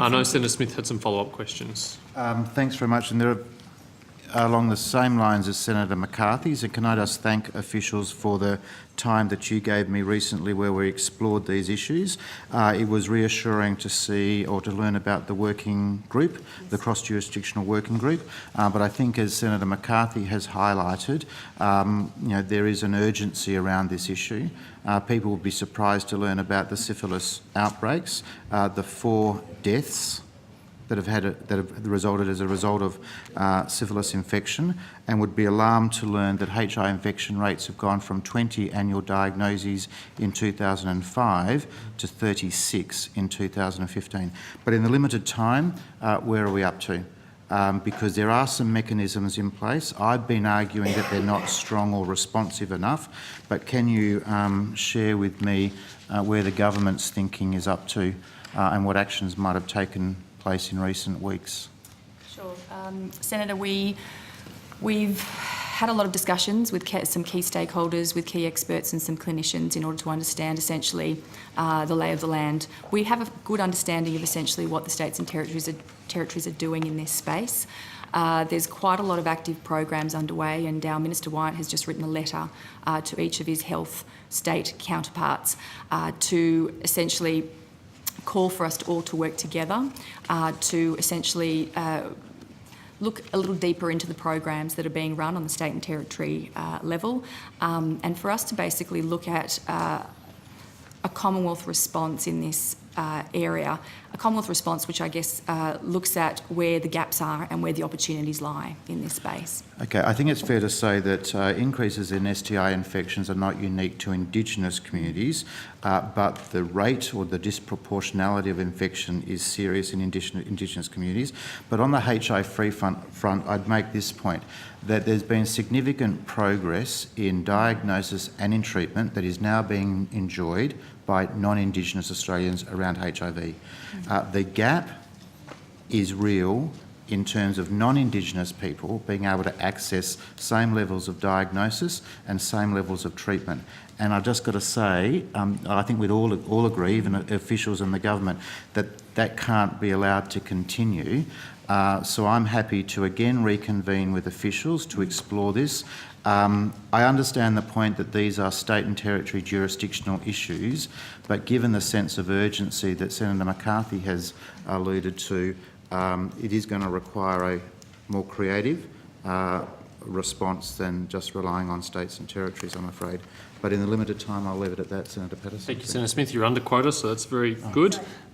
I know Senator Smith had some follow-up questions. Thanks very much. And there are, along the same lines as Senator McCarthy's, and can I just thank officials for the time that you gave me recently where we explored these issues. It was reassuring to see or to learn about the working group, the cross-jurisdictional working group. But I think, as Senator McCarthy has highlighted, there is an urgency around this issue. People will be surprised to learn about the syphilis outbreaks, the 4 deaths that have resulted as a result of syphilis infection, and would be alarmed to learn that HIV infection rates have gone from 20 annual diagnoses in 2005 to 36 in 2015. But in the limited time, where are we up to? Because there are some mechanisms in place. I've been arguing that they're not strong or responsive enough, but can you share with me where the government's thinking is up to and what actions might have taken place in recent weeks? Sure. Senator, we've had a lot of discussions with some key stakeholders, with key experts and some clinicians in order to understand essentially the lay of the land. We have a good understanding of essentially what the states and territories are doing in this space. There's quite a lot of active programs underway, and our Minister Wyant has just written a letter to each of his health state counterparts to essentially call for us all to work together to essentially look a little deeper into the programs that are being run on the state and territory level, and for us to basically look at a Commonwealth response in this area, a Commonwealth response which I guess looks at where the gaps are and where the opportunities lie in this space. Okay, I think it's fair to say that increases in STI infections are not unique to Indigenous communities, but the rate or the disproportionality of infection is serious in Indigenous communities. But on the HIV-free front, I'd make this point, that there's been significant progress in diagnosis and in treatment that is now being enjoyed by non-Indigenous Australians around HIV. The gap is real in terms of non-Indigenous people being able to access same levels of diagnosis and same levels of treatment. And I've just got to say, I think we'd all agree, even officials in the government, that that can't be allowed to continue. So I'm happy to again reconvene with officials to explore this. I understand the point that these are state and territory jurisdictional issues, but given the sense of urgency that Senator McCarthy has alluded to, it is going to require a more creative response than just relying on states and territories, I'm afraid. But in the limited time, I'll leave it at that, Senator Patterson. Thank you, Senator Smith. You're under quota, so that's very good.